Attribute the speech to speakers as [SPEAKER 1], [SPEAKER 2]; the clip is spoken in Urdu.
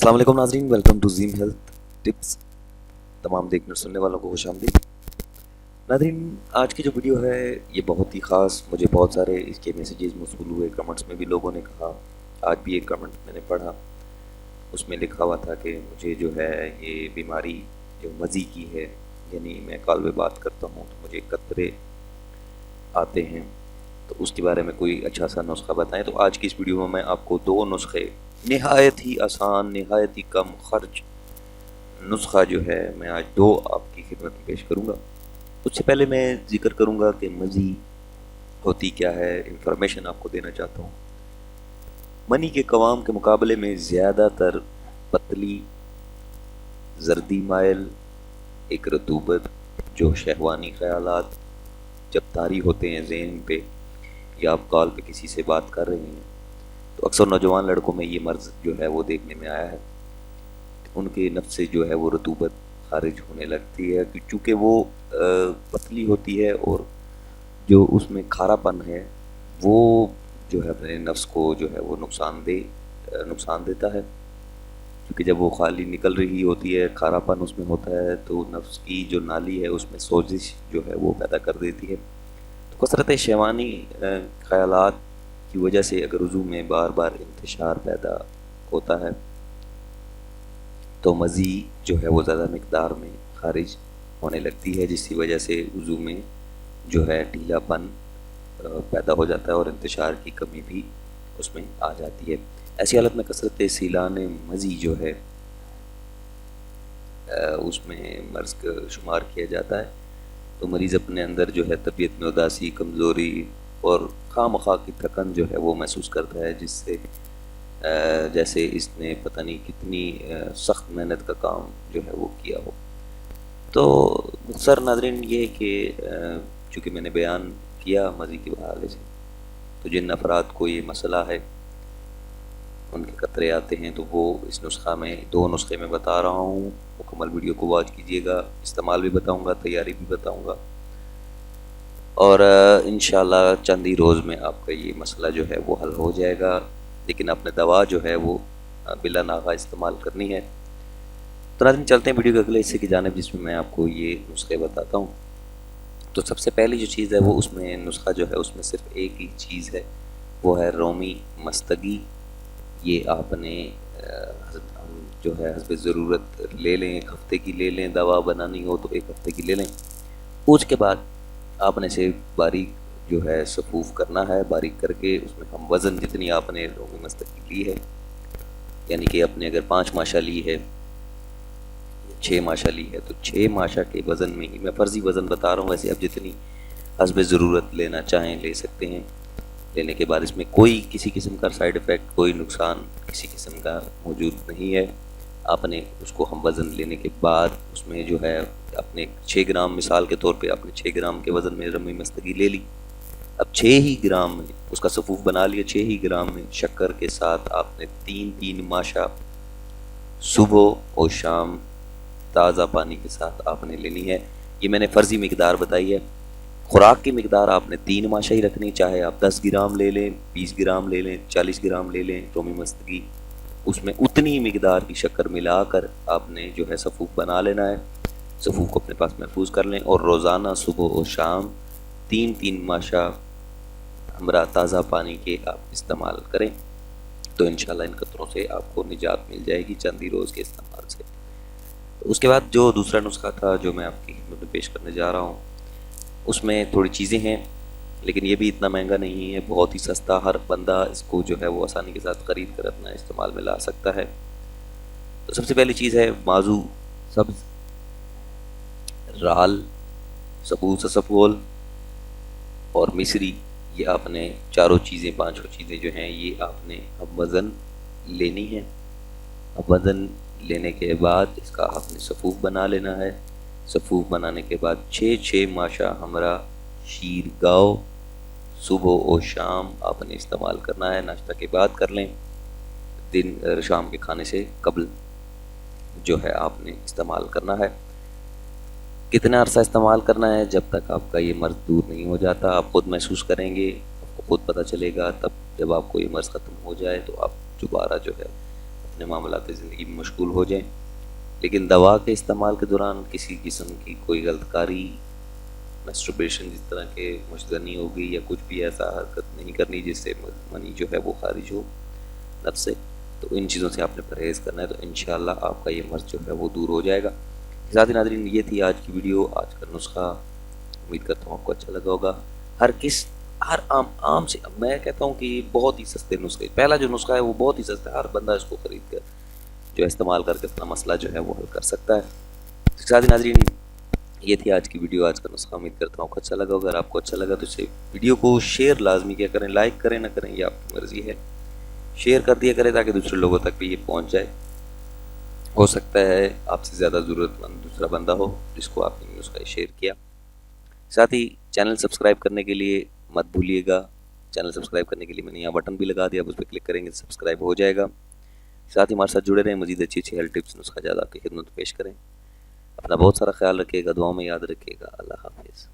[SPEAKER 1] السلام علیکم ناظرین، ویلکم ٹو زیم ہیلتھ ٹپس۔ تمام دیکھنے سننے والوں کو خوش آمدید۔ ناظرین، آج کی جو ویڈیو ہے یہ بہت ہی خاص، مجھے بہت سارے اس کے میسیجز موصول ہوئے، کمنٹس میں بھی لوگوں نے کہا، آج بھی ایک کمنٹ میں نے پڑھا، اس میں لکھا ہوا تھا کہ مجھے جو ہے یہ بیماری جو مزی کی ہے، یعنی میں کال پہ بات کرتا ہوں تو مجھے قطرے آتے ہیں، تو اس کے بارے میں کوئی اچھا سا نسخہ بتائیں۔ تو آج کی اس ویڈیو میں میں آپ کو دو نسخے، نہایت ہی آسان، نہایت ہی کم خرچ نسخہ جو ہے میں آج دو آپ کی خدمت میں پیش کروں گا۔ اس سے پہلے میں ذکر کروں گا کہ مزی ہوتی کیا ہے، انفارمیشن آپ کو دینا چاہتا ہوں۔ منی کے قوام کے مقابلے میں زیادہ تر پتلی، زردی مائل ایک رطوبت جو شہوانی خیالات جب طاری ہوتے ہیں ذہن پہ یا آپ کال پہ کسی سے بات کر رہے ہیں تو اکثر نوجوان لڑکوں میں یہ مرض جو ہے وہ دیکھنے میں آیا ہے، ان کے نفس سے جو ہے وہ رطوبت خارج ہونے لگتی ہے، چونکہ وہ پتلی ہوتی ہے اور جو اس میں کھارا پن ہے وہ جو ہے اپنے نفس کو جو ہے وہ نقصان دیتا ہے، کیونکہ جب وہ خالی نکل رہی ہوتی ہے، کھارا پن اس میں ہوتا ہے تو نفس کی جو نالی ہے اس میں سوزش جو ہے وہ پیدا کر دیتی ہے۔ تو کثرت شیوانی خیالات کی وجہ سے اگر عضو میں بار بار انتشار پیدا ہوتا ہے تو مزی جو ہے وہ زیادہ مقدار میں خارج ہونے لگتی ہے، جس کی وجہ سے عضو میں جو ہے ڈھیلا پن پیدا ہو جاتا ہے اور انتشار کی کمی بھی اس میں آ جاتی ہے۔ ایسی حالت میں کثرت سیلان مزی جو ہے اس میں مرض کا شمار کیا جاتا ہے، تو مریض اپنے اندر جو ہے طبیعت میں اداسی، کمزوری اور خواہ مخواہ کی تھکن جو ہے وہ محسوس کرتا ہے، جس سے جیسے اس نے پتہ نہیں کتنی سخت محنت کا کام جو ہے وہ کیا ہو۔ تو مختصر ناظرین یہ کہ چونکہ میں نے بیان کیا مزی کے حوالے سے، تو جن افراد کو یہ مسئلہ ہے، ان کے قطرے آتے ہیں، تو وہ اس نسخہ میں دو نسخے میں بتا رہا ہوں، مکمل ویڈیو کو واچ کیجیے گا، استعمال بھی بتاؤں گا، تیاری بھی بتاؤں گا، اور انشاءاللہ چند ہی روز میں آپ کا یہ مسئلہ جو ہے وہ حل ہو جائے گا، لیکن اپنے دوا جو ہے وہ بلا ناغہ استعمال کرنی ہے۔ تو ناظرین چلتے ہیں ویڈیو کے اگلے حصے کی جانب، جس میں میں آپ کو یہ نسخے بتاتا ہوں۔ تو سب سے پہلی جو چیز ہے وہ اس میں نسخہ جو ہے اس میں صرف ایک ہی چیز ہے، وہ ہے رومی مستگی۔ یہ آپ نے جو ہے حسب ضرورت لے لیں، ایک ہفتے کی لے لیں، دوا بنانی ہو تو ایک ہفتے کی لے لیں۔ اس کے بعد آپ نے اسے باریک جو ہے صفوف کرنا ہے، باریک کر کے اس میں ہم وزن جتنی آپ نے رومی مستگی لی ہے، یعنی کہ آپ نے اگر 5 ماشا لی ہے، 6 ماشا لی ہے، تو 6 ماشا کے وزن میں ہی، میں فرضی وزن بتا رہا ہوں، ویسے آپ جتنی حسب ضرورت لینا چاہیں لے سکتے ہیں۔ لینے کے بعد اس میں کوئی کسی قسم کا سائیڈ ایفیکٹ، کوئی نقصان کسی قسم کا موجود نہیں ہے۔ آپ نے اس کو ہم وزن لینے کے بعد اس میں جو ہے اپنے 6 گرام، مثال کے طور پہ آپ نے 6 گرام کے وزن میں رومی مستگی لے لی، اب 6 ہی گرام میں اس کا صفوف بنا لیا، 6 ہی گرام میں شکر کے ساتھ آپ نے 3 ماشا صبح اور شام تازہ پانی کے ساتھ آپ نے لینی ہے۔ یہ میں نے فرضی مقدار بتائی ہے، خوراک کی مقدار آپ نے 3 ماشا ہی رکھنی، چاہے آپ 10 گرام لے لیں، 20 گرام لے لیں، 40 گرام لے لیں رومی مستگی، اس میں اتنی مقدار کی شکر ملا کر آپ نے جو ہے صفوف بنا لینا ہے۔ صفوف کو اپنے پاس محفوظ کر لیں اور روزانہ صبح اور شام 3 ماشا ہمراہ تازہ پانی کے آپ استعمال کریں، تو انشاءاللہ ان قطروں سے آپ کو نجات مل جائے گی چند ہی روز کے استعمال سے۔ اس کے بعد جو دوسرا نسخہ تھا جو میں آپ کی خدمت میں پیش کرنے جا رہا ہوں، اس میں تھوڑی چیزیں ہیں، لیکن یہ بھی اتنا مہنگا نہیں ہے، بہت ہی سستا، ہر بندہ اس کو جو ہے وہ آسانی کے ساتھ خرید کر اپنا استعمال میں لا سکتا ہے۔ تو سب سے پہلی چیز ہے مازو سبز، رال، سبوز اسفغول اور مصری۔ یہ آپ نے چاروں چیزیں، 5 چیزیں جو ہیں یہ آپ نے اب وزن لینی ہے۔ اب وزن لینے کے بعد اس کا آپ نے صفوف بنا لینا ہے۔ صفوف بنانے کے بعد 6 ماشا ہمراہ شیر گاؤ صبح اور شام آپ نے استعمال کرنا ہے، ناشتہ کے بعد کر لیں، شام کے کھانے سے قبل جو ہے آپ نے استعمال کرنا ہے۔ کتنا عرصہ استعمال کرنا ہے؟ جب تک آپ کا یہ مرض دور نہیں ہو جاتا، آپ خود محسوس کریں گے، آپ کو خود پتہ چلے گا، تب جب آپ کو یہ مرض ختم ہو جائے تو آپ دوبارہ جو ہے اپنے معاملات زندگی میں مشغول ہو جائیں، لیکن دوا کے استعمال کے دوران کسی قسم کی کوئی غلط کاری، مسٹربیشن جس طرح کے مشدنی ہوگی یا کچھ بھی ایسا حرکت نہیں کرنی جس سے منی جو ہے وہ خارج ہو نفس سے، تو ان چیزوں سے آپ نے پرہیز کرنا ہے، تو انشاءاللہ آپ کا یہ مرض جو ہے وہ دور ہو جائے گا۔ ذاتی ناظرین، یہ تھی آج کی ویڈیو، آج کا نسخہ، امید کرتا ہوں آپ کو اچھا لگا ہوگا۔ ہر عام سے میں کہتا ہوں کہ بہت ہی سستے نسخے، پہلا جو نسخہ ہے وہ بہت ہی سستا ہے، ہر بندہ اس کو خرید کر جو استعمال کر کے اپنا مسئلہ جو ہے وہ حل کر سکتا ہے۔ ذاتی ناظرین، یہ تھی آج کی ویڈیو، آج کا نسخہ، امید کرتا ہوں آپ کو اچھا لگا ہوگا۔ اگر آپ کو اچھا لگا تو اسے ویڈیو کو شیئر لازمی کیا کریں، لائک کریں نہ کریں یہ آپ کی مرضی ہے، شیئر کر دیا کریں تاکہ دوسرے لوگوں تک بھی یہ پہنچ جائے۔ ہو سکتا ہے آپ سے زیادہ ضرورت مند دوسرا بندہ ہو جس کو آپ نے نسخہ شیئر کیا۔ ساتھ ہی چینل سبسکرائب کرنے کے لیے مت بھولیے گا، چینل سبسکرائب کرنے کے لیے میں نے یہاں بٹن بھی لگا دیا، آپ اس پہ کلک کریں گے سبسکرائب ہو جائے گا۔ ساتھ ہی ہمارے ساتھ جڑے رہیں، مزید اچھی اچھی ہیلتھ ٹپس نسخہ جات آپ کی خدمت پیش کریں۔ اپنا بہت سارا خیال رکھیے گا، دعاؤں میں یاد رکھیے گا۔ اللہ حافظ۔